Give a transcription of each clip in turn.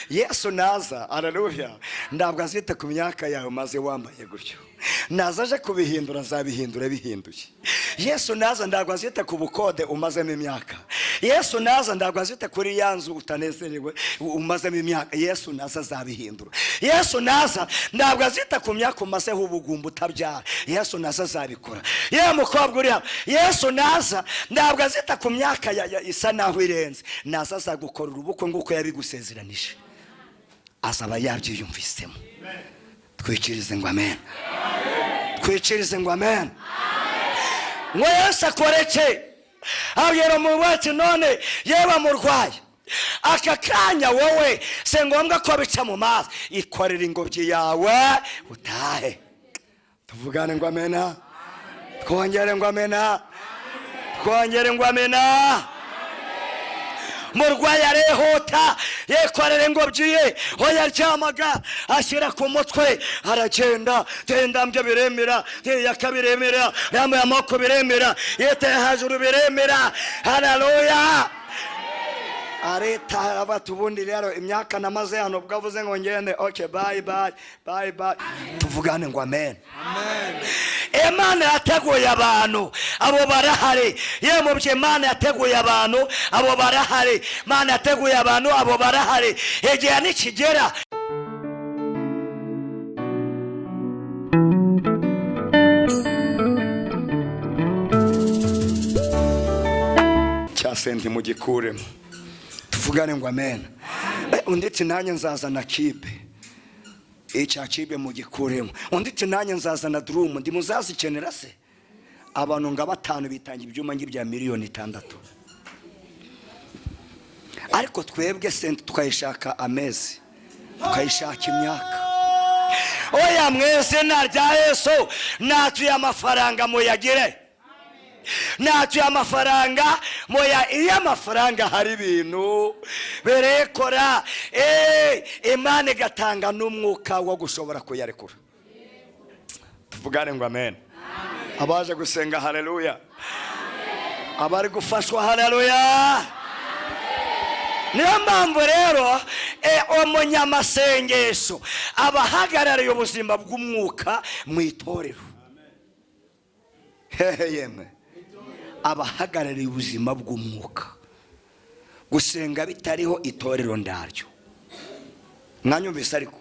Yesu naza, haleluya, ntabwo azita ku myaka yawe maze wambaye gutyo. Naza aje kubihindura, azabihindura bihinduye. Yesu naza ntabwo azita ku bukode umazemo imyaka. Yesu naza ntabwo azita kuri yanzu utanezerewe umazemo imyaka. Yesu naza azabihindura. Yesu naza ntabwo azita ku myaka umazeho ubugumba utabyara. Yesu naza azabikora. Ye mukobwa uri hano, Yesu naza ntabwo azita ku myaka isa naho irenze. Naza azagukorera ubukwe nguko yabigusezeranije. Azaba yabyiyumvisemo. Twikirize ngo amen. Twikirize ngo amen. Ngo Yesu akoreke abwira umurwayi none yeba murwayi, aka kanya wowe se ngombwa ko bica mu mazi, ikorera ingobyi yawe utahe. Tuvugane ngo amena. Twongere ngo amena. Twongere ngo amena. Murwayi arehuta yekorera ingobyi ye, hoya aryamaga ashyira ku mutwe aragenda. Tendambye biremera, yakabiremera, yambaye amoko biremera, yeteye hejuru biremera. Haleluya. Areta abatubundi rero imyaka namaze hano bwavuze ngo ngende. Okay, bye bye bye bye. Tuvugane ngo amen. Amen. Imana yateguye abantu abo barahari. Yemubye Imana yateguye abantu abo barahari. Imana yateguye abantu abo barahari. Igihe nikigera cyasenti mu gikuremo. Tuvugane ngo amen. Undetse nanjye nzazana kibe. Icya kibe mu gikuremo. Undetse nanjye nzazana drum. Ndi muzazikenera se? Abantu nga batanu bitangira ibyuma ngibya miliyoni 6. Ariko twebwe senti tukayishaka amezi, tukayishaka imyaka. Oya mwese narya Yesu natuye amafaranga muyagire. Natuye amafaranga moya. Iyo amafaranga hari ibintu berekora, Imana igatanga n'umwuka wo gushobora kuyarekura. Tuvugane ngo amen. Abaje gusenga haleluya. Abari gufashwa haleluya. Niyo mpamvu rero umunyamasengesho abahagarariye ubuzima bw'umwuka mu itorero. Yemwe abahagarariye ubuzima bw'umwuka. Gusenga bitariho itorero ndaryo. Mwanyumvise ariko?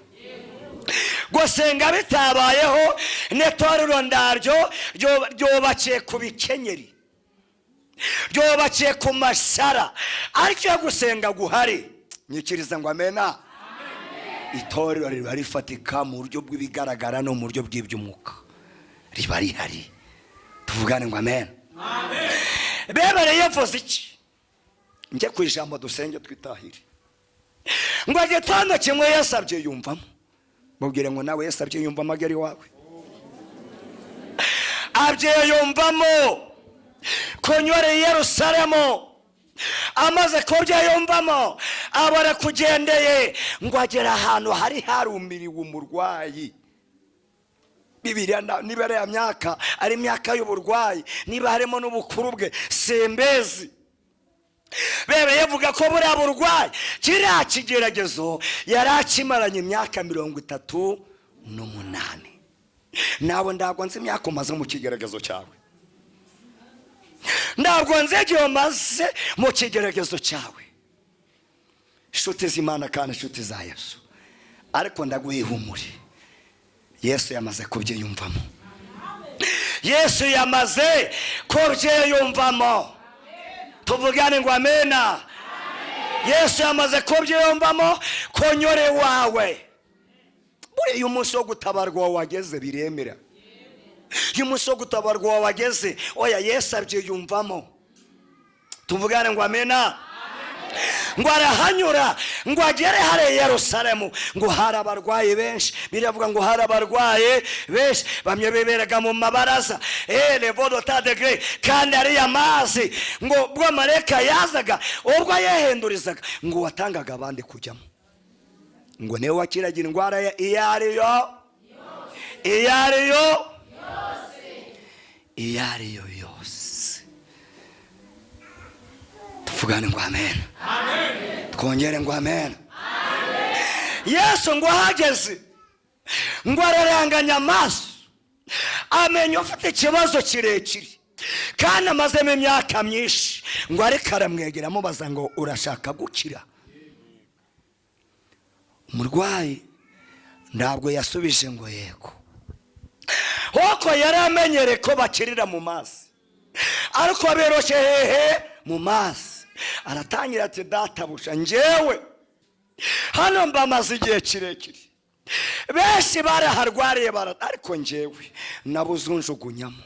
Gusenga bitabayeho n'itorero ndaryo ryobakiye ku bikenyeri, ryobakiye ku masara. Ariko yo gusenga guhari, nyikiriza ngo amena. Itorero riba rifatika mu buryo bw'ibigaragara no mu buryo bw'iby'umwuka. Riba rihari. Tuvugane ngo amen. Amen. Bebere yavuze iki? Njye ku ijambo dusenge twitahire. Ngo agitondo kimwe yasabye yumvamo. Mubwire ngo nawe yasabye yumvamo ageri wawe. Abye yumvamo kunyore Yerusalemu. Amaze kubya yumvamo abara kugendeye ngo agera ahantu hari harumiriwe umurwayi. Bibiliya nibere ya myaka ari myaka y'uburwayi, niba harimo n'ubukuru bwe sembezi. Bebe yavuga ko buri burwayi kiriya kigeragezo yarakimaranye imyaka 38. Nabo ntabwo nzi imyaka umaze mu kigeragezo cyawe. Ntabwo nzi igihe umaze mu kigeragezo cyawe. Inshuti z'Imana kandi inshuti za Yesu. Ariko ndaguhumure, Yesu yamaze kubyiyumvamo. Yesu yamaze kubyiyumvamo. Tuvugane ngo amena. Yesu yamaze kubyiyumvamo konyore wawe. Uyu munsi wo gutabarwa wageze biremera. Uyu munsi wo gutabarwa wageze, oya Yesu abyiyumvamo. Tuvugane ngo amena. Ngo arahanyura ngo agere hare Yerusalemu ngo hari abarwayi benshi. Biravuga ngo hari abarwayi benshi bamye beberaga mu mabaraza le vodota de gre kandi ari amazi ngo bwo mareka yazaga ubwo yehindurizaga ngo watangaga abandi kujyamo. Ngo newe wakiragira indwara ya iyariyo yose. Tuvugane ngo amen. Amen. Twongere ngo amen. Amen. Yesu ngo ahageze ngo araranganya amaso amenya ufite ikibazo kirekire kandi amazemo imyaka myinshi, ngo ariko aramwegera amubaza ngo urashaka gukira? Umurwayi ntabwo yasubije ngo yego, kuko yari amenyere ko bakirira mu mazi, ariko biroshe hehe mu mazi. Aratangira ati databuja, njyewe hano mbamaze igihe kirekire, benshi baraharwariye ariko njyewe nabuzunjugunyamo,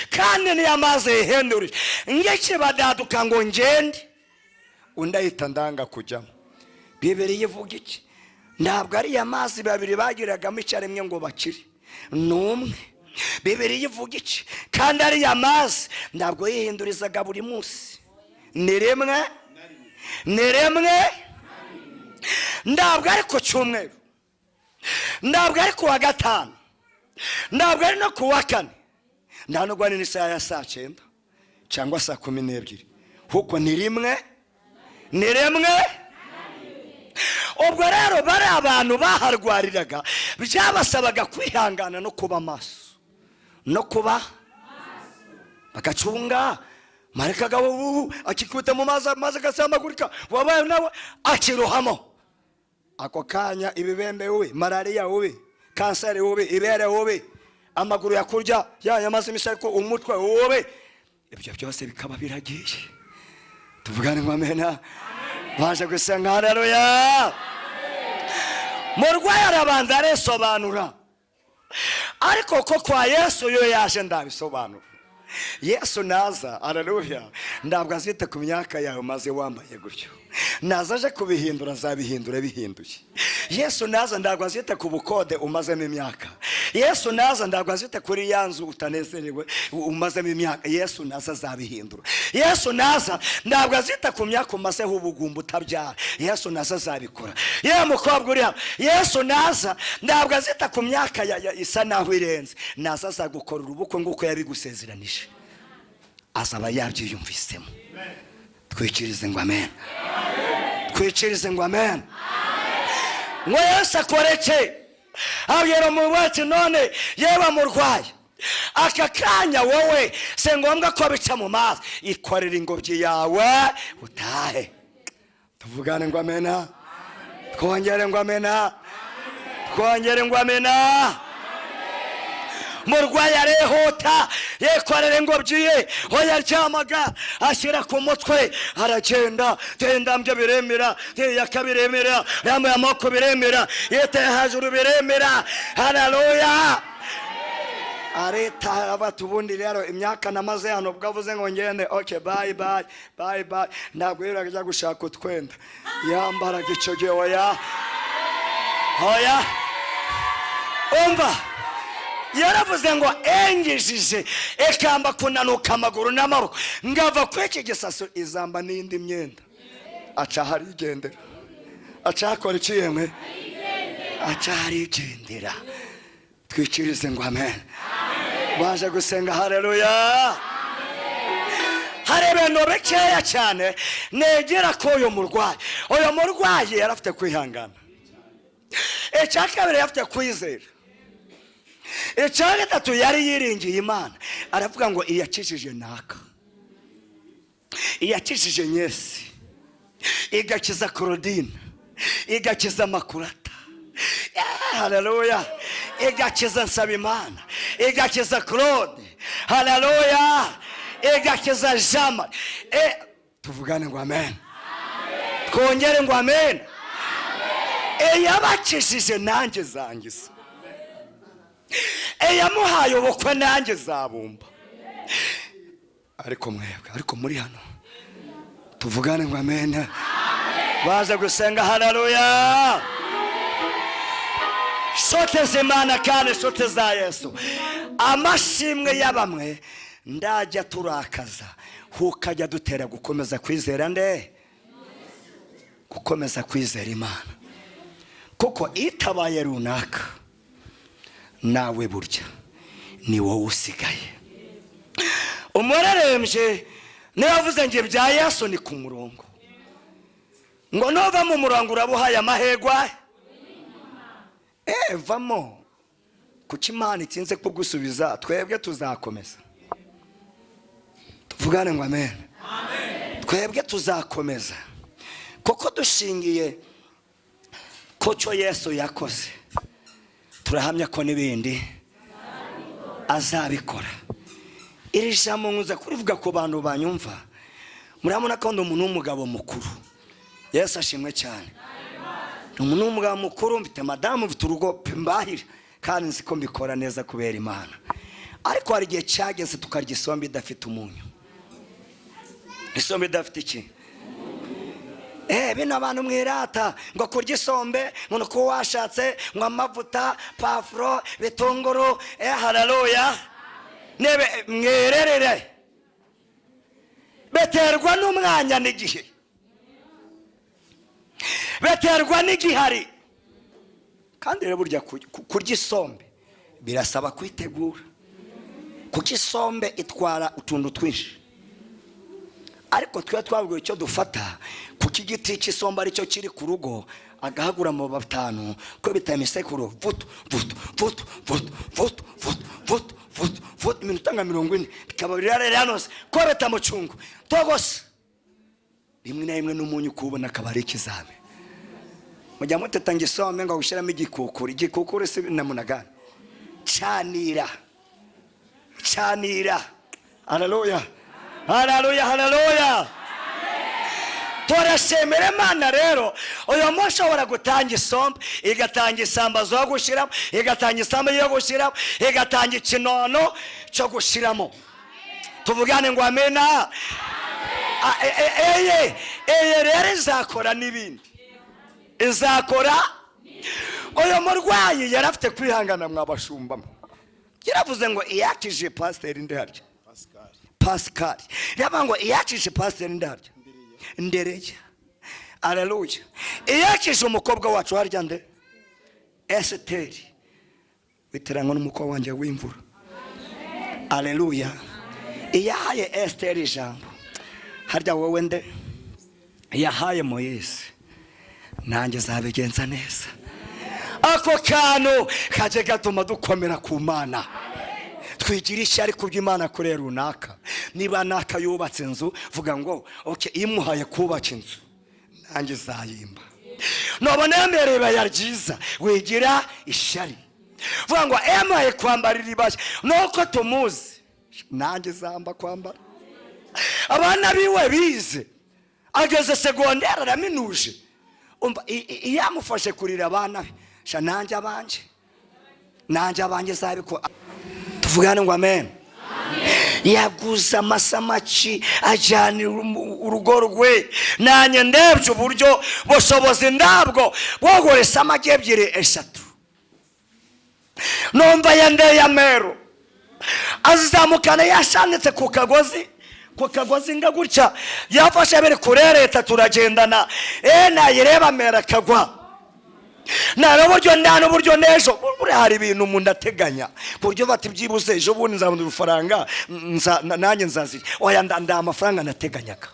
kandi niyo amazi yihendurije ngiki badaduka ngo ngende, undi ahita ndanga kujyamo. Bibiliya ivuga iki? Ntabwo ari amazi babiri bagiragamo icyarimwe ngo bakire, n'umwe. Bibiliya ivuga iki? Kandi ari amazi ntabwo yihindurizaga buri munsi, ni rimwe, ni rimwe. Ntabwo ari ku cyumweru, ntabwo ari ku wa gatanu, ntabwo ari no ku wa kane, nta nubwo ari n'isaha ya saa 9 cyangwa saa 12, kuko ni rimwe, ni rimwe. Ubwo rero bari abantu baharwariraga, byabasabaga kwihangana no kuba maso, no kuba bagacunga. Mareka gabo akikuta mu mazi gasamagurika, wabaye nawe akirohamo. Ako kanya ibibembe wowe, malaria wowe, kanseri wowe, ibere wowe, amaguru yakurya yamaze imisako, umutwe wowe, ibyo byose bikaba biragiye. Tuvugane ngo amena. Baje gusenga, haleluya. Murwayi arabanza aresobanura, ariko ko kwa Yesu yo yaje ndabisobanura. Yesu naza, haleluya, ntabwo azita ku myaka yawe maze wambaye gutyo, naza aje kubihindura, zabihindura bihinduye. Yesu naza ntabwo azita ku bukode umazemo imyaka. Yesu naza ntabwo azita kuri yanzu utanezerewe umazemo imyaka. Yesu naza zabihindura. Yesu naza ntabwo azita ku myaka umazeho ubugumba utabyara. Yesu naza zabikora. Ye mukobwa uri hano, Yesu naza ntabwo azita ku myaka isa naho irenze, naza azagukorera ubukwe nguko yabigusezeranije, azaba yabyiyumvisemo. Twikirize ngo amen, twikirize ngo amen. Ngo Yesu akoreke abwira umurwayi, none yewe murwayi, aka kanya wowe se ngombwa ko bica mu mazi, ikorera ingobyi yawe utahe. Tuvugane ngo amena, twongere ngo amena, twongere ngo amena. Murwayi arehuta yekorera ingobyi ye, hoya ryamaga ashyira ku mutwe, aragenda tendambye biremera, yakabiremera, yambaye amoko biremera, yeteye hejuru biremera. Haleluya. Areta abatubundi rero imyaka namaze hano, bwavuze ngo ngende, okay bye bye bye bye, ntabwo yiraga gushaka utwenda yambara gico gihe. Hoya hoya, umva, yaravuze ngo engejije ekamba kunanuka amaguru n'amaboko, ngava kweke gisaso izamba n'indi myenda, aca harigendera, aca akora iki yemwe, aca harigendera. Twikirize ngo amen. Baje gusenga, haleluya. Hari ibintu bikeya cyane negera ko uyu murwayi yarafite kwihangana, icya kabiri yarafite kwizera, icya gatatu yari yiringiye Imana. Aravuga ngo iyakijije naka, iyakijije Nyesi, igakiza Claudine, igakiza Makurata, haleluya, igakiza Nsabimana, igakiza Claude, haleluya, igakiza Jama. Tuvugane ngo amen, twongere ngo amen. Yabakijije nanjye zangiza, yamuhaye ubukwe nanjye zabumba. Ariko mwebwe, ariko muri hano, tuvugane ngo amen. Baza gusenga, haleluya. Sote z'Imana kandi sote za Yesu, amashimwe y'abamwe ndajya turakaza, hukajya dutera gukomeza kwizera nde, gukomeza kwizera Imana, kuko itabaye runaka nawe burya ni wowe usigaye. Umurarembye niyo avuze ngo ibya Yesu ni ku murongo, ngo nova mu murongo urabuhaye amahegwa vamo. Kuki Imana itinze kugusubiza? Twebwe tuzakomeza. Tuvugane ngo amen. Twebwe tuzakomeza kuko dushingiye ko cyo Yesu yakoze, turahamya ko n'ibindi azabikora. Iri jambo nkuza kurivuga ku bantu banyumva, murabona ko ndi umuntu w'umugabo mukuru. Yesu ashimwe cyane. Umuntu w'umugabo mukuru, mfite madamu, mfite urugo mbahira, kandi nzi ko mbikora neza kubera Imana. Ariko hari igihe cyageze tukarya isombe idafite umunyu. Isombe idafite iki? Bino abantu mwirata ngo kurya isombe ngo ko washatse ngo amavuta, pafuro, bitunguru, haleluya. Nebe mwererere. Beterwa n'umwanya n'igihe. Beterwa n'igihari. Kandi rero burya kurya isombe birasaba kwitegura. Kuko isombe itwara utuntu twinshi. Ariko twe twabwiwe icyo dufata, kuko igiti cy'isombe ari cyo kiri ku rugo, agahagura mu batanu ko bitamisekuru vutu vutu vutu vutu vutu vutu vutu vutu iminota nka 40 bikaba birareranoze ko bitamucungu togose rimwe na rimwe n'umunyu kubona akabari ikizame. Mujya mutetanga isombe ngo gushiramo igikukuru se namunagana canira. Haleluya, haleluya, haleluya. Turashimira Imana rero. Uyu munsi ushobora gutanga isombe, igatanga isambazo yo gushiramo, igatanga isombe yo gushiramo, igatanga ikinono cyo gushiramo. Tuvugane ngo amena. Rero izakora n'ibindi. Izakora. Uyu murwayi yarafite kwihangana mwabashumbamo. Yaravuze ngo iyakije pastor ndarya. Pascal. Yaba ngo iyakije pastor ndarya. Ndereje. Haleluya. Iyakije umukobwa wacu harya nde? Esteri. Biterango n'umukobwa wanje w'imvura. Haleluya. Iyahaye Esteri ijambo. Harya wowe nde? Iyahaye Moyese. Nanjye zabigenza neza. Ako kantu kaje gatuma dukomera ku Mana. Twigira ishyari ku by'Imana kure runaka. Niba naka yubatse inzu, vuga ngo okay, imuhaye kubaka inzu, nanjye zayimba. Nobone mbere bayaryiza, wigira ishyari. Vuga ngo emaye kwambarira ibashya, nuko tumuzi, nanjye zamba kwambara. Abana biwe bize, ageze segondere araminuje. Iyamufashe kurira abana be, sha nanjye abanje zabiko. Tuvugane ngo amen. Yaguza amasamaki ajyana urugo rwe, nanye ndebye uburyo bushobozi ndabwo bwogore samaki 2-3. Nomba yande ya mero azamukana yashanditse ku kagozi ngagutya, yafashe bere kurereta turagendana, nayireba mera kagwa. Narabujyo ndano buryo nejo buri hari ibintu umuntu ateganya buryo bati byibuze ejo bundi nzabona urufaranga nanjye nzazira. Oya nda amafaranga nateganyaga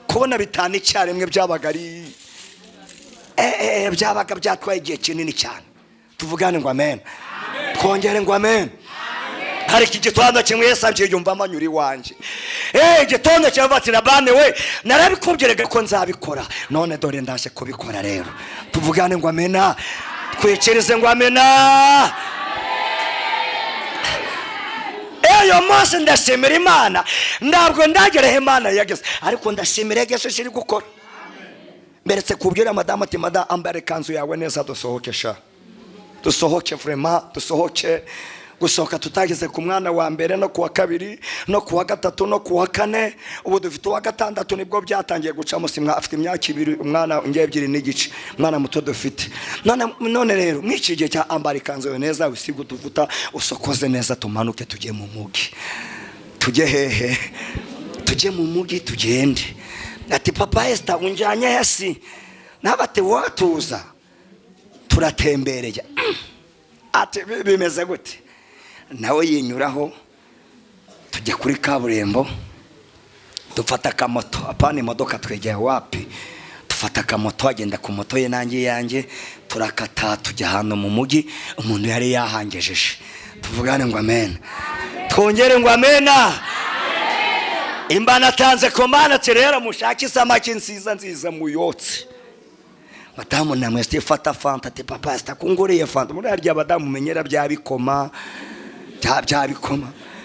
kubona bitana icyaremwe byabagari byabaga byatwaye igihe kinini cyane. Tuvugane ngo amen. Twongere ngo amen. Hari igitondo kimwe yesabye yumva amanyuri wanje. Igitondo cyabatira bane we narabikubyerega ko nzabikora, none dore ndaje kubikora rero. Tuvugane ngo amena. Twekerize ngo amena. Eyo mose ndashimira Imana, ndabwo ndagerehe Imana yageze, ariko ndashimira yageze shiri gukora. Mberetse kubyera madama ati mada ambare kanzu yawe neza dusohoke sha. Dusohoke vraiment, dusohoke. Gusohoka tutageze ku mwana wa mbere no kuwa kabiri no kuwa gatatu no kuwa kane, ubu dufite uwa gatandatu nibwo byatangiye guca musimwa afite imyaka 2, umwana ngiye 2 n'igice, mwana muto dufite. None rero mwiki gihe cya ambari kanzo neza, usigu tuvuta usokoze neza, tumanuke tujye mu mugi. Tujye hehe? Tujye mu mugi tugende. Ati papa Esther unjanye hasi. Nabate watuza. Turatembereye. Ati bimeze gute? Nawe yinyuraho tujya kuri kaburimbo, dufata akamoto, apana imodoka twegeye wapi, afata akamoto agenda ku moto ye nanjye yanjye, turakata tujya hano mu mujyi umuntu yari yahangejeje. Tuvugane ngo amen. Twongere ngo amena. Imana atanze komanda ati rero mushake isamaki nziza muyotse. Madamu namwe fata fanta ati papa sitakunguriye fanta. Muri harya abadamu menyera bya bikoma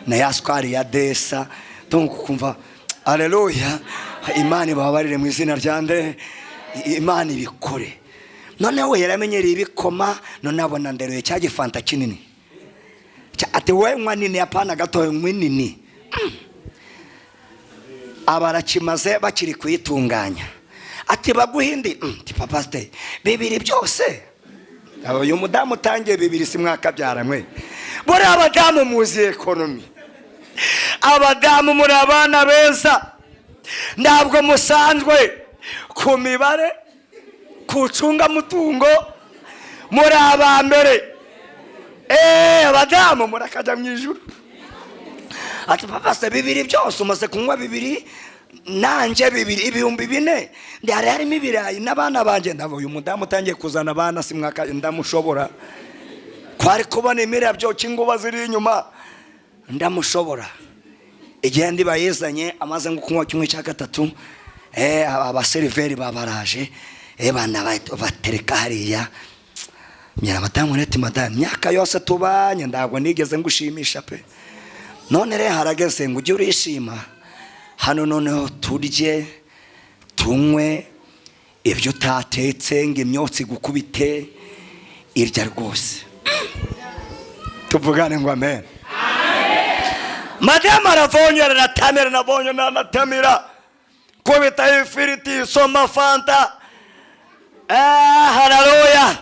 na yaswari ya desa. Donc kumva haleluya, Imana ibabarire mu izina ryande, Imana ibikore. None we yaramenyereye ibikoma, none abona nderuye cya gifanta kinini. Ati we nywa nini apana gato nywa nini. Abarakimaze bakiri kuyitunganya. Ati baguhindi ati papa stay bibiri byose. Uyu mudamu utangiye bibiri si mwaka byaramwe. Buri abadamu muzi economy. Abadamu muri abana beza, ntabwo musanzwe ku mibare, kucunga mutungo, muri abambere. Abadamu murakajya mu ijuru. Ati papa se bibiri byose umaze kunywa bibiri, nanje bibiri ibihumbi 4. Ndari harimo ibirayi n'abana banje. Ndabo uyu mudamu utangiye kuzana abana si mwaka ndamushobora. Kwari kubona imirabyo cy'inguba ziri inyuma ndamushobora. Igihe ndi bayizanye amaze kunywa kimwe cya gatatu, abaseriveri babaraje, bana batereka hariya. Nyira madamu neti madamu myaka yose tubanye ndagwa nigeze ngushimisha pe. None re harageze ngo ujye urishima. Hano noneho turye tunywe ibyo utatetse ngo imyotsi gukubite irya rwose. Tuvugane ngo amen. Madamu aravonyera natamira nabonye nanatamira kubita ifiriti soma fanta. Haleluya.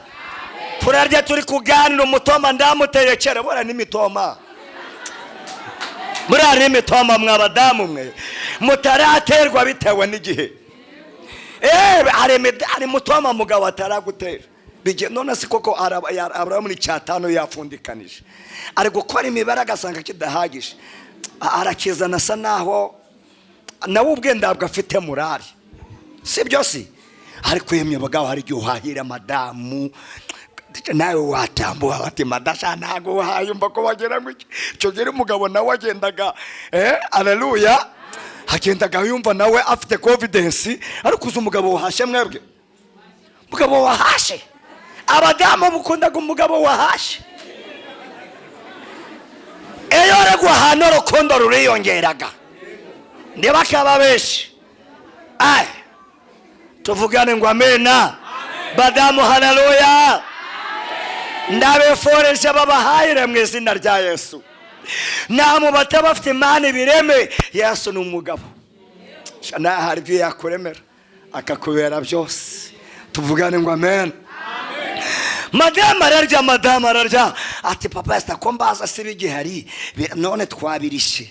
Turarya turi kuganira umutoma ndamuterekera bora n'imitoma. Muri ari imitoma mwabadamu mwe mutaraterwa bitewe n'igihe. Ari mutoma mugabo ataragutera. Bige none si koko araba muri cyatano yafundikanije. Ari gukora imibare agasanga kidahagije. Arakizana sa naho nawe ubwe ndabwo afite murari. Si byose. Ari kwemye bagabo hari guhahira madamu. Nawe watambuha ati madasha ntago wahayumva ko bagera ngo cyo gere umugabo nawe agendaga haleluya, hagendaga yumva nawe afite confidence. Ariko uzi umugabo wahashe mwebwe, umugabo wahashe, abadamu mukundaga umugabo wahashe. Rego hano rukundo ruriyongeraga ndeba kaba beshi. Tuvugane ngo amena. Badamu haleluya. Ndabeforesha babahayire mu izina rya Yesu. Namu batabafite Imana ibireme. Yesu ni umugabo. Shana hari byo yakuremera akakubera byose. Tuvugane ngo amen. Madamu ararya ati papa sitakombaza sibigihari none twabirishe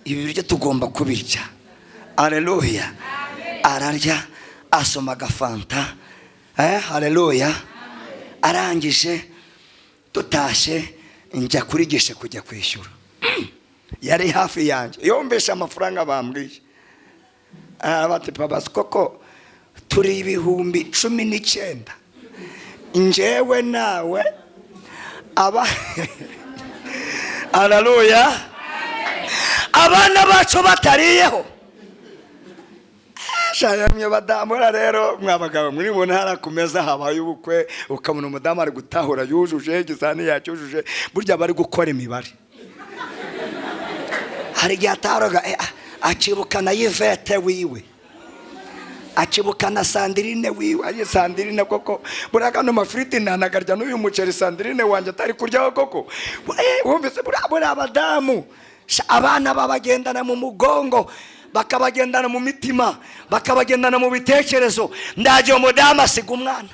ibi biryo tugomba kubirya. Haleluya. Ararya asoma gafanta. Haleluya. Arangije tutashe njya kurigisha kujya kwishyura. Yari hafi yanjye yombesha amafaranga bambwiye. Bati papa koko turi ibihumbi 19 njewe nawe aba. Haleluya. Abana bacu batariyeho. Shayamye badamu rero mwabagabo muri bona harakumeza habaye ubukwe ukabona umudamu ari gutahura yujuje gizani yacyujuje burya bari gukora imibare. Hari gyataroga akibukana Yvette wiwe, akibukana Sandrine wiwe. Ari Sandrine koko buraga no mafriti nanagarya n'uyu muceri Sandrine wanje atari kuryaho koko. Wumvise bura abadamu abana babagendana mu mugongo, bakabagendana mu mitima, bakabagendana mu bitekerezo. Ndaje umudamu asiga umwana.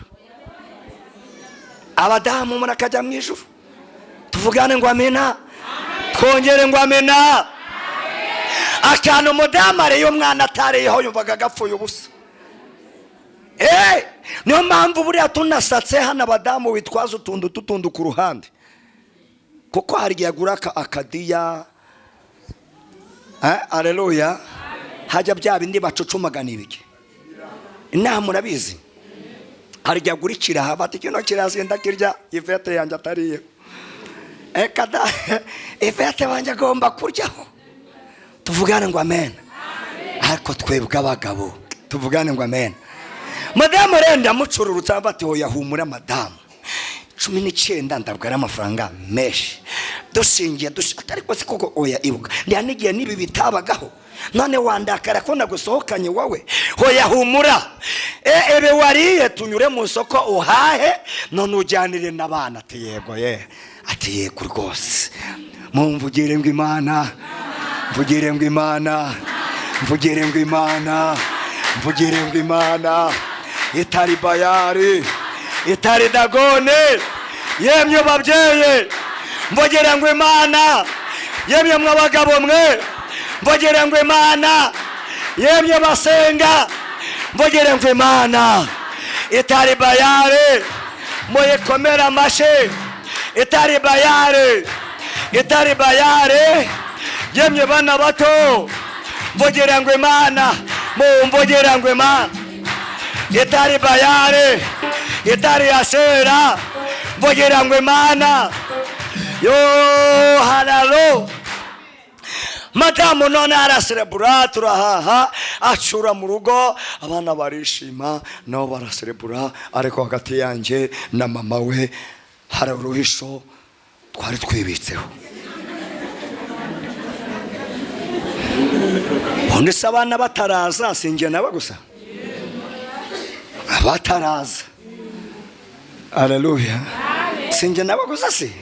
Abadamu murakajya mu ijuru. Tuvugane ngo amena. Twongere ngo amena. Akana umudamu ari umwana atareyeho yumvaga gapfuye ubusa. Niyo mpamvu buriya tunasatse hano abadamu witwaza utundu ku ruhande. Kuko hari yagura akadiya. Haleluya. Hajya bya bindi bacucumaga nibiki. inama murabizi harya gurikira habati kino kirazinda kirya Ivete yanjye atariye ekada Ivete wanje agomba kuryaho. Tuvugane ngo amen. Ariko twebwe abagabo tuvugane ngo amen. Madamu renda mucururutsa bati hoya humura madamu 19 ndabwara amafaranga meshi dusingiye ariko sikoko oya ibuka ndanigiye nibi bitabagaho none wandakara ko nagusohokanye wawe hoya humura ebe wariye tunyure mu soko uhahe none ujyanire nabana ati yego ati yego rwose mumvugire ngo Imana mvugire ngo Imana mvugire ngo Imana mvugire ngo Imana itari bayari itari dagone yemye babyeye mvugire ngo Imana yemye mwabagabo mwe mvugire ngo Imana yemye basenga mvugire ngo Imana itari bayari moye komera mashe itari bayari yemye bana bato mvugire ngo Imana mvugire ngo Imana itari bayari itari asera mvugire ngo Imana yo halalo. Madamu none araserebura turahaha acura mu rugo abana barishima nabo baraserebura ariko hagati yanjye na mama we hari uruhisho twari twibitseho. Undi se abana bataraza sinjye nawe gusa bataraza. Haleluya. Sinjye nawe gusa si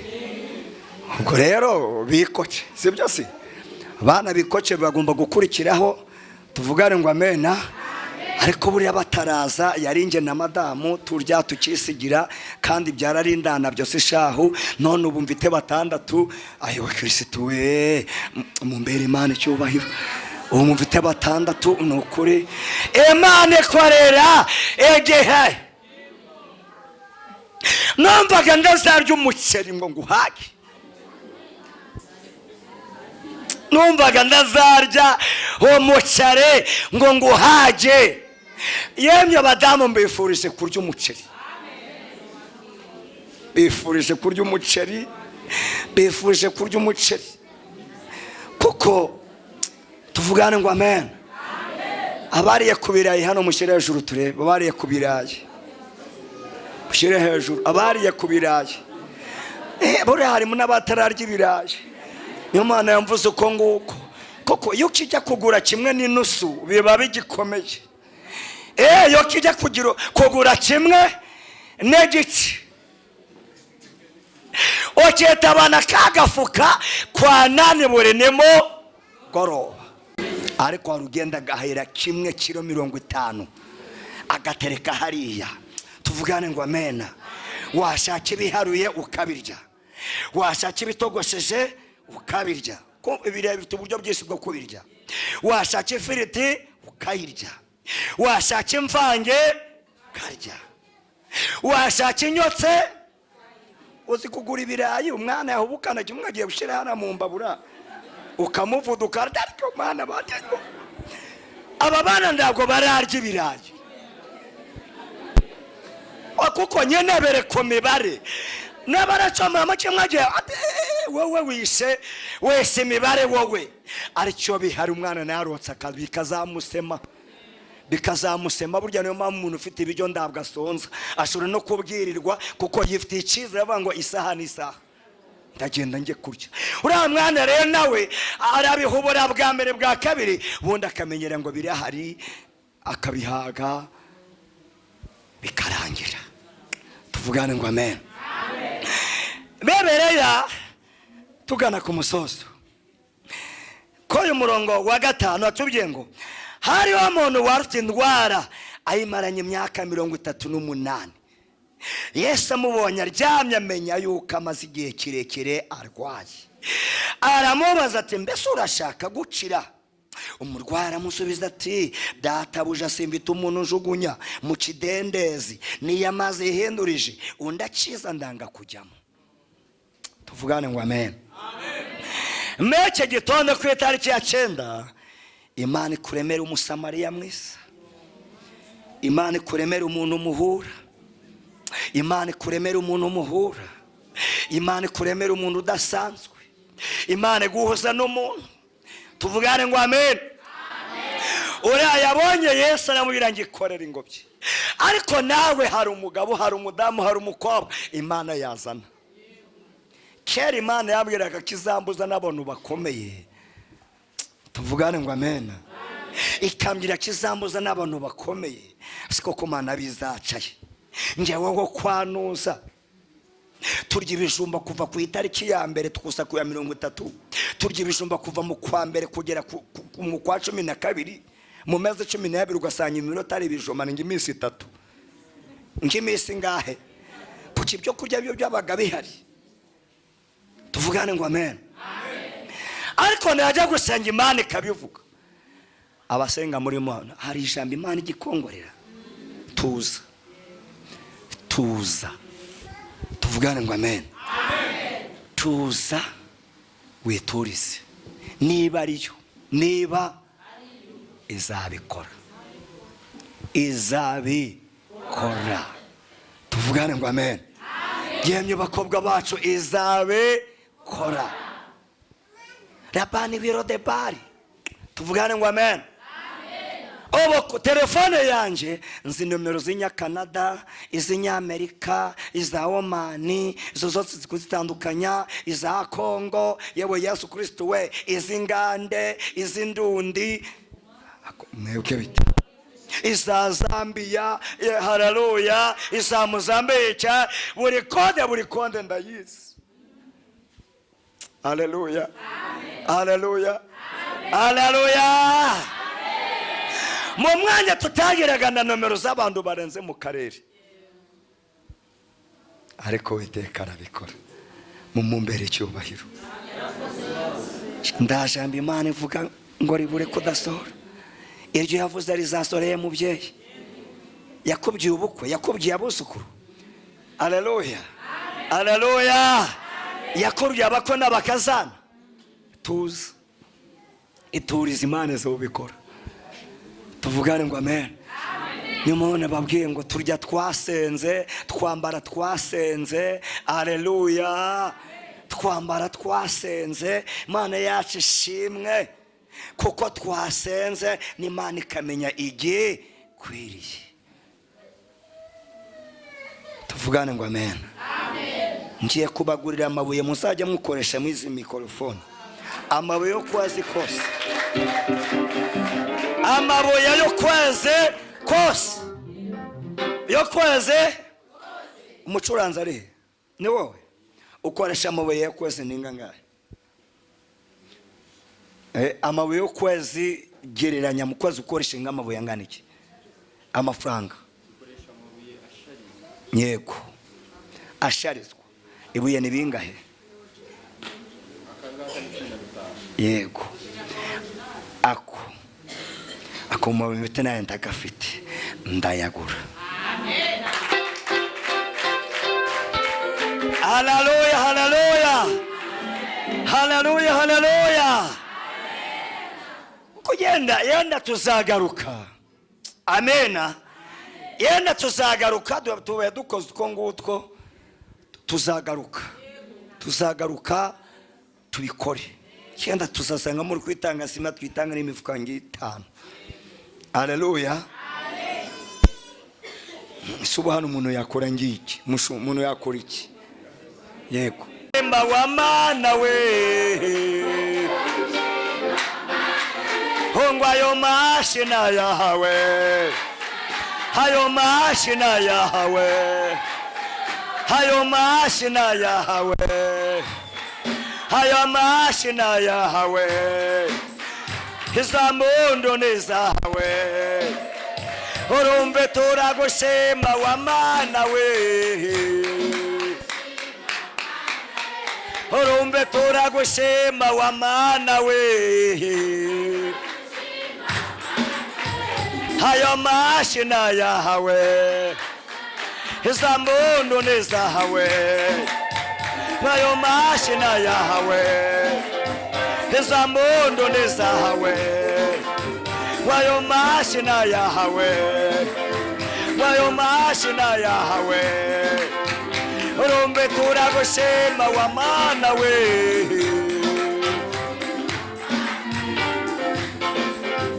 ubwo rero bikoce sibyo si abana bikoce bagomba gukurikiraho. Tuvugane ngo amena. Ariko buriya bataraza yarinjye na madamu turya tukisigira kandi byararindana byose shahu none ubu mfite 6 ayo Kristo we mumbere Imana cyubahiro ubu mfite 6 nukuri Imana korera egehe numvaga ndazarya umuceri ngo nguhage numvaga ndazarya umuceri ngo nguhage. Yemye abadamu mbifurije kurya umuceri bifurije kurya umuceri bifurije kurya umuceri kuko tuvugane ngo amen. Abariye kubirayi hano mushyire hejuru turebe abariye kubirayi mushyire hejuru abariye kubirayi buri harimo n'abatararya ibirayi. Niyo Mana yamvuze uko nguko koko iyo kijya kugura kimwe n'inusu biba bigikomeye. Yo kijya kugura kimwe n'igice oketa abana kagafuka kwa nane burenemo goroba ariko warugenda gahera kimwe kilo 50 agatereka hariya. Tuvugane ngo amena. Washaka ibiharuye ukabirya washaka ibitogosheje ukabirya ko ibirya bifite uburyo bwinshi bwo kubirya. Washaka ifiriti ukayirya washaka imvange karya washaka inyotse uzi kugura ibirayi umwana yahubukana kimwe agiye gushira hana mu mbabura ukamuvuduka ariko mana batengo aba bana ndabwo bararya ibirayi kuko nyene bere ko mibare nabaracoma makimwe agiye wowe wese mibare wowe aricyo bihari umwana narotsa bikazamusema burya niyo mpamvu umuntu ufite ibiryo ndabwa sonza ashobora no kubwirirwa kuko yifitiye icyizere avuga ngo isaha n'isaha ndagenda nge kurya. Uriya mwana rero nawe arabihubura bwa mbere bwa kabiri ubundi akamenyera ngo birahari akabihaga bikarangira. Tuvugane ngo amen. Bebereya tugana ku musozo ko uyu murongo wa 5 atubwiye ngo hari wa muntu warufite indwara ayimaranye imyaka 38. Yesu amubonye aryamye amenya yuko amaze igihe kirekire arwaye. Aramubaza ati mbese urashaka gukira? Umurwayi aramusubiza ati databuja simfite umuntu njugunya mu kidendezi niyo amaze ihindurije undi akiza ndanga kujyamo. Tuvugane ngo amen. Meke gitondo ku itariki ya 9 Imana kuremera umusamariya mwisa Imana ikuremera umuntu muhura. Imana ikuremera umuntu muhura. Imana ikuremera umuntu udasanzwe. Imana iguhuza n'umuntu. Tuvugane ngo amen. Uriya yabonye Yesu aramubwira ngo ikorere ingobyi. Ariko nawe hari umugabo, hari umudamu, hari umukobwa Imana yazana. Kera Imana yabwiraga kizambuza n'abantu bakomeye. Tuvugane ngo amen. Ikambwira kizambuza n'abantu bakomeye. Siko ko Imana bizacaye. Njyewe wo kwanuza. Turya ibijumba kuva ku itariki ya mbere tukusa ku ya 30. Turya ibijumba kuva mu kwa mbere kugera mu kwa 12. Mu mezi 12 ugasanga iminota ari ibijumba ningi iminsi 3. Ngi iminsi ngahe? Kuki ibyo kurya byo byabaga bihari. Tuvugane ngo amen. Ariko najya gusenga Imana ikabivuga. Abasenga muri Imana hari ijambo Imana igikongorera. Tuza. Tuza. Tuvugane ngo amen. Tuza witurize. Niba ariyo, niba izabikora. Izabikora. Tuvugane ngo amen. Yemye bakobwa bacu izabikora. Rabani biro de bari. Tuvugane ngo amen. Obo telefone yanje nzi nomero z'inya Canada, izinya Amerika, iza Oman, izo zose zikuzitandukanya, iza Kongo, yewe Yesu Kristo we, izingande, izindundi. Mwebwe bite? Iza Zambia, haleluya, iza Mozambique, buri konde ndayizi. Haleluya. Haleluya. Haleluya. Mu mwanya tutagiraga na nomero z'abantu barenze mu karere. Ariko Uwiteka arabikora. Mumumbere icyubahiro. Ndajamba Imana ivuga ngo ribure kudasohora. Iryo yavuze rizasoreye mubyeyi. Yakubwiye ubukwe, yakubwiye abuzukuru. Haleluya. Haleluya. Yakubwiye abako n'abakazana. Tuza. Ituriza Imana zobikora. Tuvugane ngo amen. Nimone babwiye ngo turya twasenze, twambara twasenze. Haleluya. Twambara twasenze, Imana yacu ishimwe. Kuko twasenze n'Imana ikamenya igihe kwiriye. Tuvugane ngo amen. Ngiye kubagurira amabuye muzajya mukoresha mwizi mikrofone. Amabuye yo kwazi kose. Amabuye yo kweze kose. Yo kweze umucuranza ari ni wowe. Ukoresha amabuye yo kweze ningangahe? Amabuye yo kwezi gereranya mu kwezi ukoresha ngamabuye angana iki? Amafaranga. Ukoresha amabuye ashari. Yego. Asharizwa. Ibuye ni bingahe? Yego. Ako mu bimete nayo ndagafite ndayagura. Amen. Haleluya, haleluya. Haleluya, haleluya. Kugenda yenda tuzagaruka. Amena. Yenda tuzagaruka tuwe dukoze uko ngutwo tuzagaruka. Tuzagaruka tubikore. Yenda tuzasanga muri kwitanga sima twitanga n'imifuka 5. Haleluya. Subhana umuntu yakora ngiki? Umuntu yakora iki? Yego. Emba wa mana we. Hongwa yo mashina yawe. Hayo mashina yawe. Hayo mashina yawe. Hayo mashina yawe. Hizamundo nezawe. Urumve turagushima wa mana we. Urumve turagushima wa mana we. Hayo mashina yawe. Hizamundo nezawe. Hayo mashina yawe. Hizamundo nezawe. Hayo mashina yawe. wayo mashina yahawe rumbe turagushima wa mana we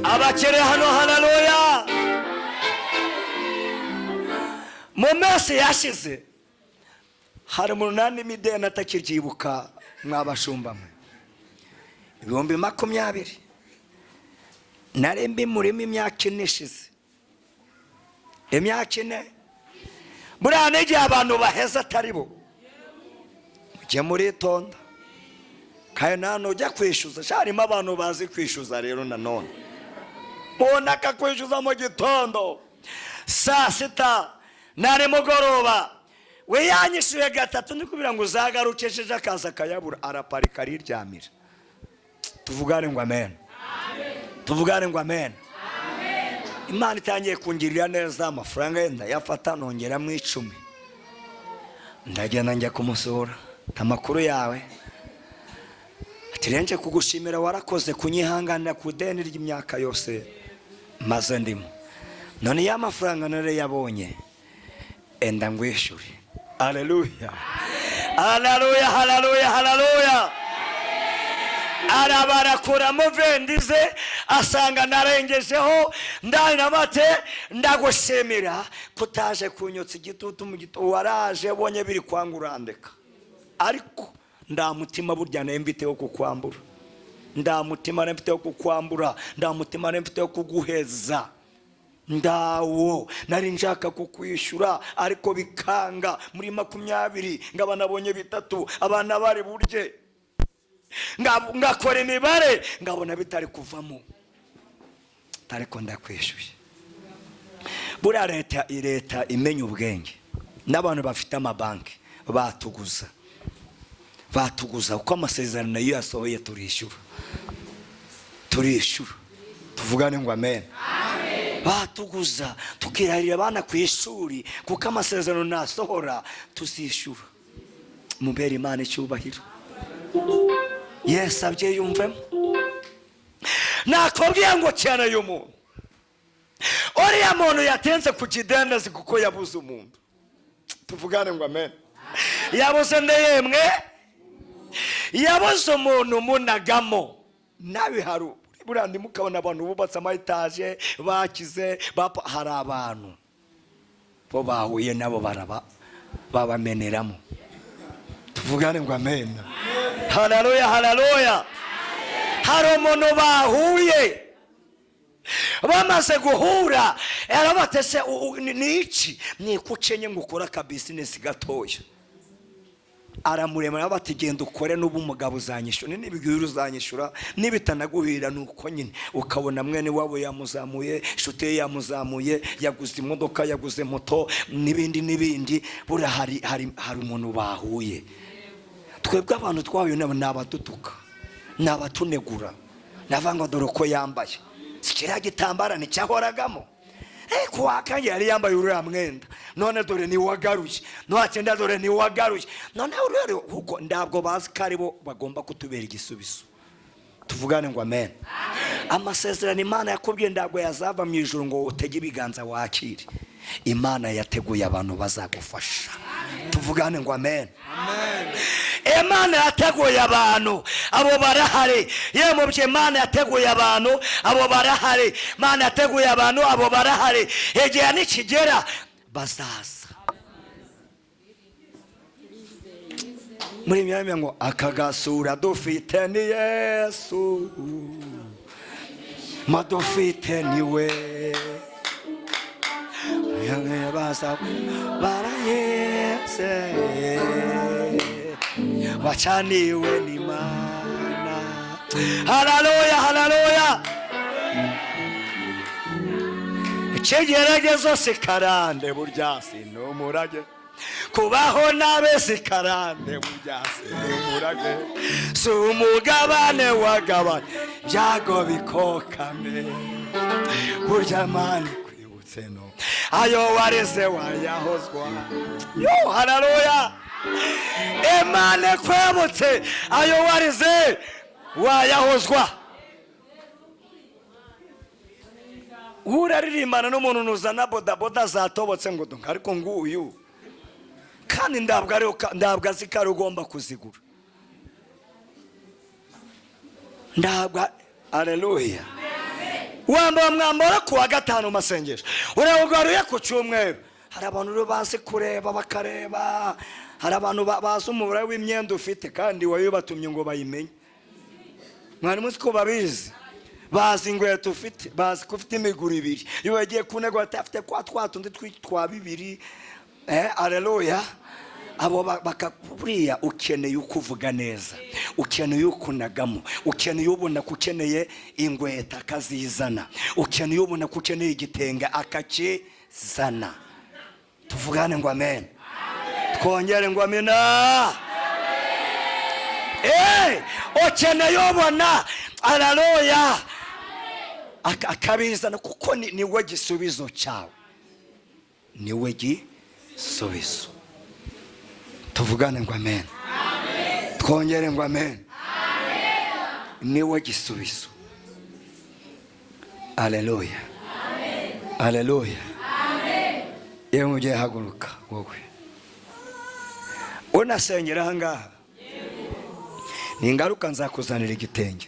abakere hano haleluya mu minsi yashize hari umunani mideni atakiryibuka mwabashumba mwe 2020 narembi murimo imyaka ine ishize imyaka ine buriya n'igihe abantu baheza atari bo mujye muritonda kandi nta nujya kwishyuza harimo abantu bazi kwishyuza rero nanone mbona akakwishyuza mu gitondo saa sita na nimugoroba we yanyishyuye gatatu ni kubira ngo uzagarukesheje akaza akayabura araparika ariryamira tuvugane ngo amen tuvugane ngo amen Imana itangiye kungirira neza amafaranga yenda yafata nongeramo 10 ndagenda njya kumusura amakuru yawe atirenje kugushimira warakoze kunyihanganira ku deni ry'imyaka yose maze ndimo none ya mafaranga nare yabonye enda ngwishyure haleluya haleluya haleluya haleluya arabarakura muvendize asanga narengejeho ndanamate ndagushimira kutaje kunyotsa igitutu mu gito waraje bonye biri kwangurandeka ariko ndamutima burya nembiteho kukwambura ndamutima nembiteho kukwambura ndamutima nembiteho kuguheza ndawo nari njaka kukwishyura ariko bikanga muri 20 ngaba nabonye bitatu abana bari burye ngakora imibare ngabona bitari kuvamo ariko ndakwishyuye buriya leta imenya ubwenge n'abantu bafite amabanki batuguza uko amasezerano nayo yasohoye turishyura tuvugane ngo amen batuguza tukirarira abana ku ishuri kuko amasezerano nasohora tuzishyura mubere Imana icyubahiro Yes abye yumvemo nakobwiye ngo cyane y'umuntu oriya muntu yatenze ku kidendezi kuko yabuze umuntu tuvugane ngo amen yabuze ndeyemwe yabuze umuntu munagamo nawe haru burandi mukabona abantu bubatse amataje bakize hari abantu bo bahuye nabo babameneramo tuvugane ngo amen haleluya haleluya hari umuntu bahuye bamaze guhura yarabatese niki ni kucenye ngukora ka business gatoya aramurema batigenda ukore n'ubumugabo uzanyishura n'ibigiro uzanyishura nibitanaguhira nuko nyine ukabona mwene wabo yamuzamuye shute yamuzamuye yaguze imodoka yaguze moto nibindi buri hari umuntu bahuye twebwe abantu twayo n'abadutuka n'abatunegura navanga dore ko yambaye sikira gitambara ni cyahoragamo kuwakanye yari yambaye uriya mwenda none dore ni wagaruye nwacyenda dore ni wagaruye none urero huko ndabwo bazi karibo bagomba kutubera igisubizo tuvugane ngo amen amasezerano Imana yakubwiye ndabwo yazava mu ijuru ngo utege ibiganza wakire Imana yateguye abantu bazagufasha tuvugane ngo amen Imana yateguye abantu abo barahari yemubye Imana yateguye abantu abo barahari Imana yateguye abantu abo barahari egiye nikigera bazaza muri myanya ngo akagasura dufite ni Yesu madufite niwe baza barayese wachaniwe ni Imana haleluya haleluya ikigeragezo sikarande burya sinumurage kubaho nabe sikarande burya sinumurage sumugabane wagabane byago bikokame burya mani kwibutse no ayo wareze wayahozwa yo haleluya Imana kwebutse ayo warize wayahozwa uraririmbana n'umuntu nuzana bodaboda zatobotse ngo dunga, ariko nguyu kandi ndabwo azi ko ari ugomba kuzigura. Ndabwo. Haleluya. Wambaye umwambaro ku wa gatanu mu masengesho, urawugaruye ku cyumweru. Hari abantu rero bazi kureba bakareba, hari abantu bazi umubare w'imyenda ufite kandi wabibatumye ngo bayimenye. Mwari muzi ko babizi, bazi ingweto ufite, bazi ko ufite imiguru ibiri, iyo wagiye ku ntego afite kwa tundi twa bibiri. Haleluya. Abo bakakuriya ukeneye ukuvuga neza, ukeneye ukunagamo, ukeneye ubona ko ukeneye ingweta akazizana, ukeneye ubona ko ukeneye igitenge akakizana. Tuvugane ngo amen. Twongere ngo amina. Ukeneye ubona, haleluya, akabizana, kuko niwe gisubizo cyawe, niwe gisubizo. Tuvugane ngo amen. Twongere ngo amen. Niwe gisubizo. Haleluya. Haleluya. Yewe mujye haguruka wowe unasengera aha ngaha, ningaruka nzakuzanira igitenge.